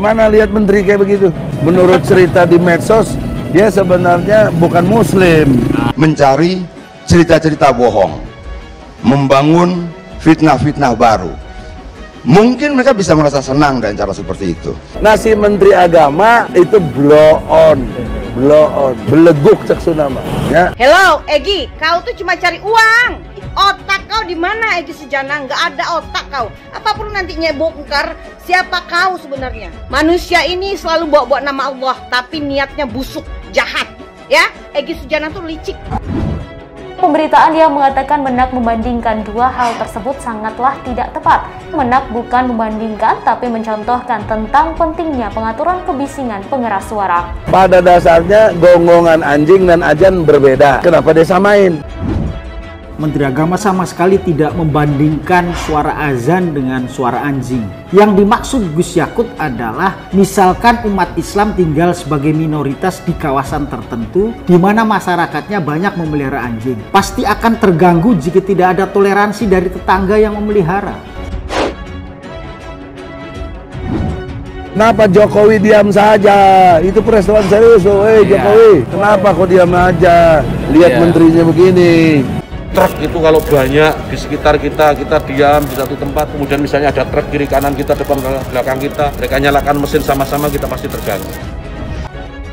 Gimana lihat menteri kayak begitu? Menurut cerita di medsos, dia sebenarnya bukan muslim. Mencari cerita-cerita bohong, membangun fitnah-fitnah baru. Mungkin mereka bisa merasa senang dengan cara seperti itu. Nah, si Menteri Agama itu blow on, beleguk cek Sunama. Ya. Hello, Egi, kau tuh cuma cari uang. Otak kau di mana, Egi Sujana? Nggak ada otak kau. Apa perlu nantinya bongkar siapa kau sebenarnya? Manusia ini selalu bawa-bawa nama Allah, tapi niatnya busuk, jahat. Ya, Egi Sujana tuh licik. Pemberitaan yang mengatakan Menak membandingkan dua hal tersebut sangatlah tidak tepat. Menak bukan membandingkan, tapi mencontohkan tentang pentingnya pengaturan kebisingan pengeras suara. Pada dasarnya gonggongan anjing dan ajan berbeda. Kenapa dia samain? Menteri Agama sama sekali tidak membandingkan suara azan dengan suara anjing. Yang dimaksud Gus Yakut adalah misalkan umat Islam tinggal sebagai minoritas di kawasan tertentu di mana masyarakatnya banyak memelihara anjing. Pasti akan terganggu jika tidak ada toleransi dari tetangga yang memelihara. Kenapa Jokowi diam saja? Itu peristiwa serius loh, Jokowi. Kenapa kok diam aja? Lihat menterinya begini. Truk itu kalau banyak di sekitar kita diam di satu tempat, kemudian misalnya ada truk kiri kanan kita, depan belakang kita, mereka nyalakan mesin sama-sama, kita pasti terganggu.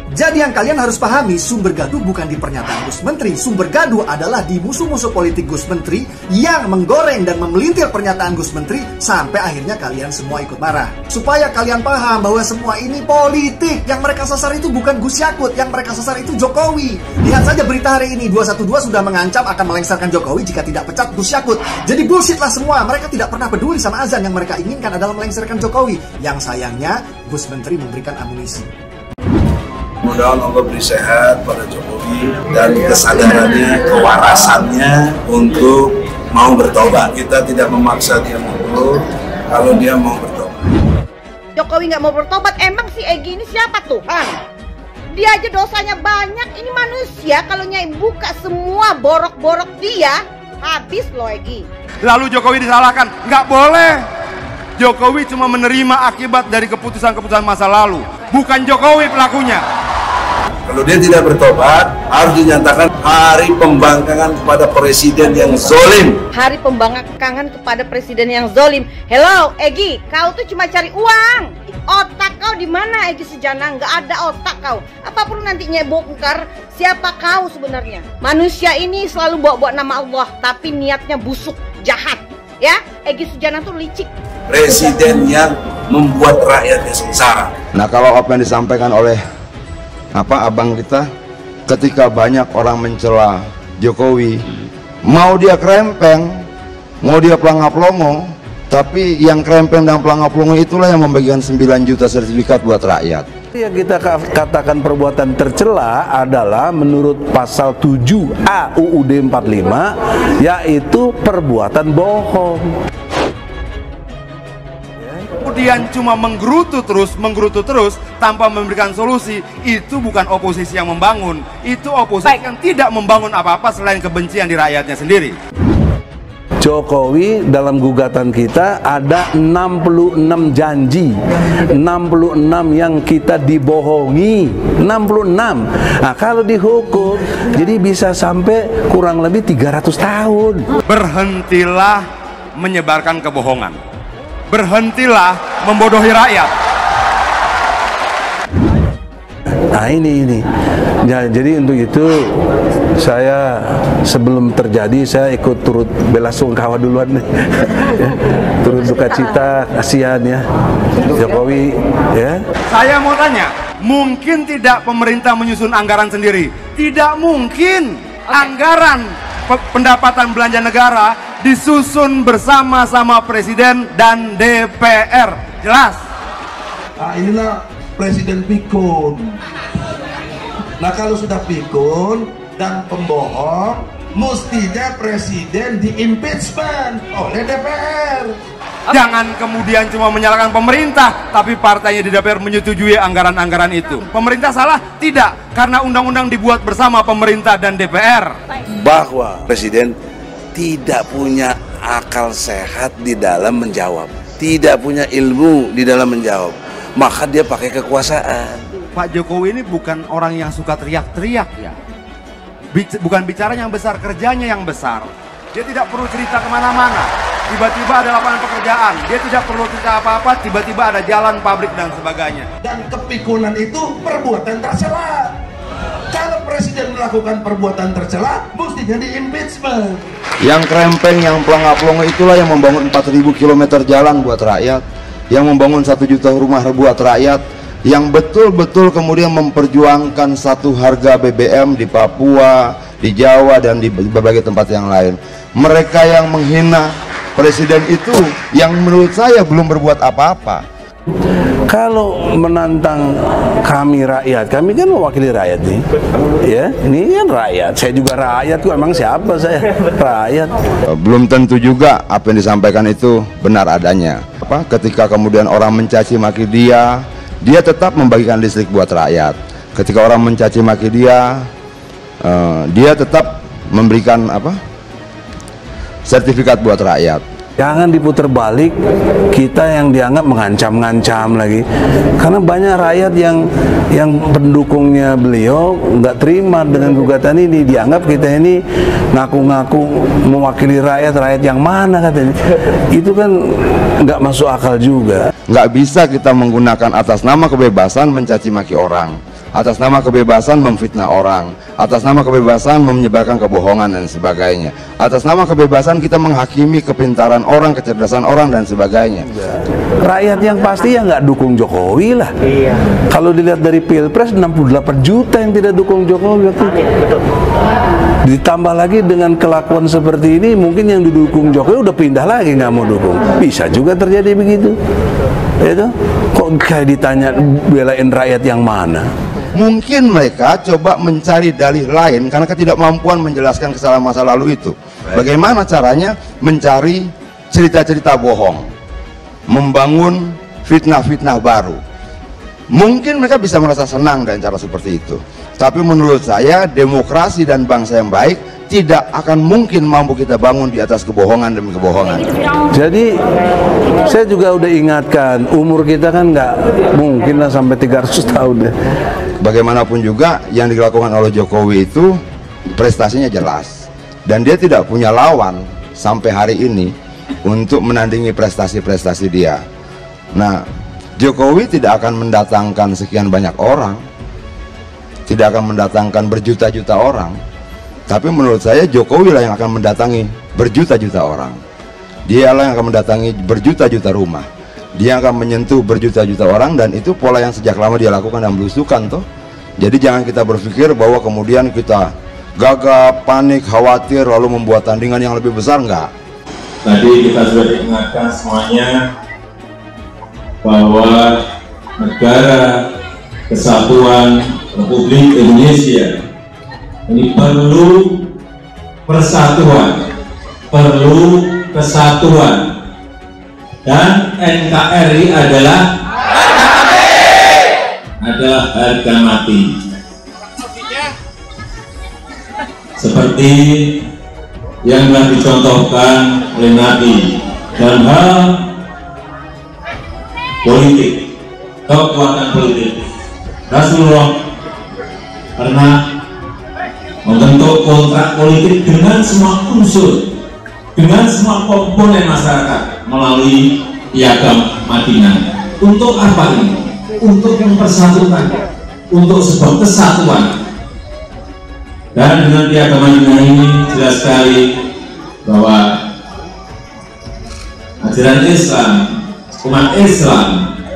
Jadi yang kalian harus pahami, sumber gaduh bukan di pernyataan Gus Menteri. Sumber gaduh adalah di musuh-musuh politik Gus Menteri yang menggoreng dan memelintir pernyataan Gus Menteri sampai akhirnya kalian semua ikut marah. Supaya kalian paham bahwa semua ini politik. Yang mereka sasar itu bukan Gus Yakut, yang mereka sasar itu Jokowi. Lihat saja berita hari ini, 212 sudah mengancam akan melengsarkan Jokowi jika tidak pecat Gus Yakut. Jadi bullshit lah semua, mereka tidak pernah peduli sama azan. Yang mereka inginkan adalah melengsarkan Jokowi. Yang sayangnya Gus Menteri memberikan amunisi. Mudah-mudahan Allah beri sehat pada Jokowi dan kesadarannya, kewarasannya untuk mau bertobat. Kita tidak memaksa dia mundur kalau dia mau bertobat. Jokowi nggak mau bertobat, emang si Egi ini siapa Tuhan? Dia aja dosanya banyak, ini manusia. Kalau Nyai buka semua borok-borok dia, habis loh Egi. Lalu Jokowi disalahkan, nggak boleh. Jokowi cuma menerima akibat dari keputusan-keputusan masa lalu, bukan Jokowi pelakunya. Kalau dia tidak bertobat, harus dinyatakan hari pembangkangan kepada presiden yang zolim. Hari pembangkangan kepada presiden yang zolim. Hello, Egi, kau tuh cuma cari uang. Otak kau di mana, Egi Sujana? Nggak ada otak kau. Apa perlu nantinya bongkar siapa kau sebenarnya? Manusia ini selalu bawa-bawa nama Allah, tapi niatnya busuk, jahat. Ya, Egi Sujana tuh licik. Presiden yang membuat rakyatnya sengsara. Nah, kalau apa yang disampaikan oleh abang kita, ketika banyak orang mencela Jokowi, mau dia krempeng, mau dia pelangap-longo, tapi yang krempeng dan pelangap-longo itulah yang membagikan 9 juta sertifikat buat rakyat. Yang kita katakan perbuatan tercela adalah menurut pasal 7A UUD 45, yaitu perbuatan bohong. Kemudian cuma menggerutu terus tanpa memberikan solusi. Itu bukan oposisi yang membangun, itu oposisi yang tidak membangun apa-apa selain kebencian di rakyatnya sendiri. Jokowi dalam gugatan kita ada 66 janji, 66 yang kita dibohongi, 66. Nah, kalau dihukum jadi bisa sampai kurang lebih 300 tahun. Berhentilah menyebarkan kebohongan. Berhentilah membodohi rakyat. Nah ini. Jadi untuk itu saya sebelum terjadi saya ikut turut bela sungkawa duluan nih. Turut duka cita, kasihan ya Jokowi ya. Saya mau tanya, mungkin tidak pemerintah menyusun anggaran sendiri? Tidak mungkin. Anggaran pendapatan belanja negara disusun bersama-sama Presiden dan DPR. Jelas? Nah, inilah Presiden pikun. Nah, kalau sudah pikun dan pembohong, mestinya Presiden di-impeachment oleh DPR. Jangan kemudian cuma menyalahkan pemerintah, tapi partainya di DPR menyetujui anggaran-anggaran itu. Pemerintah salah? Tidak, karena undang-undang dibuat bersama pemerintah dan DPR. Bahwa Presiden tidak punya akal sehat di dalam menjawab, tidak punya ilmu di dalam menjawab. maka dia pakai kekuasaan. Pak Jokowi ini bukan orang yang suka teriak-teriak ya. Bukan bicara yang besar, kerjanya yang besar. Dia tidak perlu cerita kemana-mana. Tiba-tiba ada lapangan pekerjaan. Dia tidak perlu cerita apa-apa, tiba-tiba ada jalan, pabrik, dan sebagainya. Dan kepikunan itu perbuatan tercela. Kalau presiden melakukan perbuatan tercela, mestinya di-impeachment. Yang krempeng, yang pelangap-pelongo itulah yang membangun 4.000 km jalan buat rakyat, yang membangun 1 juta rumah buat rakyat, yang betul-betul kemudian memperjuangkan satu harga BBM di Papua, di Jawa, dan di berbagai tempat yang lain. Mereka yang menghina presiden itu yang menurut saya belum berbuat apa-apa. Kalau menantang kami rakyat, kami kan mewakili rakyat nih, ya, ini kan rakyat, saya juga rakyat kok, emang siapa saya, rakyat. Belum tentu juga apa yang disampaikan itu benar adanya. Ketika kemudian orang mencaci maki dia tetap membagikan listrik buat rakyat. Ketika orang mencaci maki dia tetap memberikan sertifikat buat rakyat. Jangan diputar balik, kita yang dianggap mengancam-ngancam lagi. Karena banyak rakyat yang pendukungnya beliau nggak terima dengan gugatan ini, dianggap kita ini ngaku-ngaku mewakili rakyat yang mana katanya. Itu kan nggak masuk akal juga. Nggak bisa kita menggunakan atas nama kebebasan mencaci maki orang, atas nama kebebasan memfitnah orang, atas nama kebebasan menyebarkan kebohongan dan sebagainya, atas nama kebebasan kita menghakimi kepintaran orang, kecerdasan orang dan sebagainya. Rakyat yang pasti ya nggak dukung Jokowi lah. Iya. Kalau dilihat dari Pilpres 68 juta yang tidak dukung Jokowi. Ditambah lagi dengan kelakuan seperti ini, mungkin yang didukung Jokowi udah pindah lagi nggak mau dukung. Bisa juga terjadi begitu. Itu kok kayak ditanya belain rakyat yang mana? Mungkin mereka coba mencari dalih lain karena ketidakmampuan menjelaskan kesalahan masa lalu itu. Bagaimana caranya mencari cerita-cerita bohong, membangun fitnah-fitnah baru. Mungkin mereka bisa merasa senang dengan cara seperti itu. Tapi menurut saya demokrasi dan bangsa yang baik tidak akan mungkin mampu kita bangun di atas kebohongan demi kebohongan. Jadi saya juga udah ingatkan, umur kita kan nggak mungkin lah sampai 300 tahun ya. Bagaimanapun juga yang dilakukan oleh Jokowi itu prestasinya jelas, dan dia tidak punya lawan sampai hari ini untuk menandingi prestasi-prestasi dia. Nah, Jokowi tidak akan mendatangkan sekian banyak orang, tidak akan mendatangkan berjuta-juta orang, tapi menurut saya Jokowi lah yang akan mendatangi berjuta-juta orang. Dialah yang akan mendatangi berjuta-juta rumah. Dia akan menyentuh berjuta-juta orang, dan itu pola yang sejak lama dia lakukan dan belusukan toh. Jadi jangan kita berpikir bahwa kemudian kita gagap, panik, khawatir lalu membuat tandingan yang lebih besar, enggak. Tadi kita sudah diingatkan semuanya bahwa negara kesatuan Republik Indonesia ini perlu persatuan, perlu kesatuan, dan NKRI adalah harga mati. Seperti yang telah dicontohkan oleh Nabi dalam hal politik, kekuatan politik. Rasulullah pernah membentuk kontrak politik dengan semua unsur, dengan semua komponen masyarakat melalui Piagam Madinah. Untuk apa ini? Untuk mempersatukan, untuk sebuah kesatuan. Dan dengan Piagam Madinah ini jelas sekali bahwa ajaran Islam, umat Islam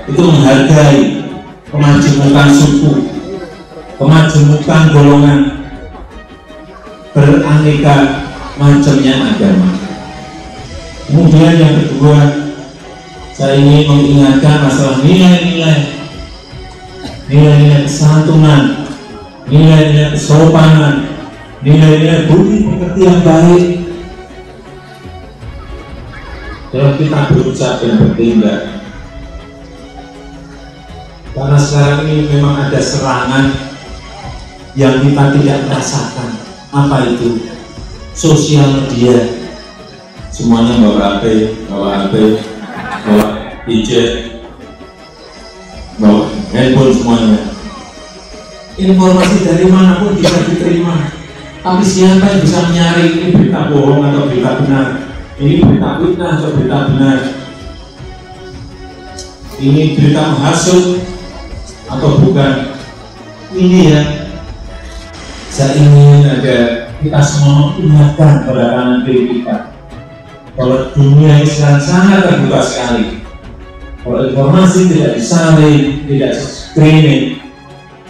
itu menghargai kemajemukan suku, kemajemukan golongan, beraneka macamnya agama. Kemudian yang kedua, saya ingin mengingatkan masalah nilai-nilai kesantunan, nilai-nilai kesopanan, nilai-nilai budi pekerti yang baik dalam kita berucap dan bertindak. Karena sekarang ini memang ada serangan yang kita tidak merasakan. Apa itu? Sosial media. Semuanya bawa HP, bawa gadget. bawa handphone semuanya. Informasi dari manapun bisa diterima, tapi siapa yang bisa menyaring ini berita bohong atau berita benar, ini berita fitnah atau berita benar, ini berita menghasut atau bukan. Ini ya, saya ingin agar kita semua ingatkan pada kanan kiri kita, kalau dunia ini sekarang sangat terbuka sekali. Kalau informasi tidak disaring, tidak screening,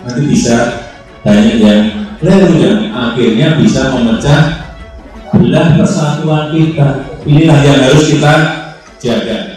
nanti bisa banyak yang keliru dan akhirnya bisa memecah belah persatuan kita. Inilah yang harus kita jaga.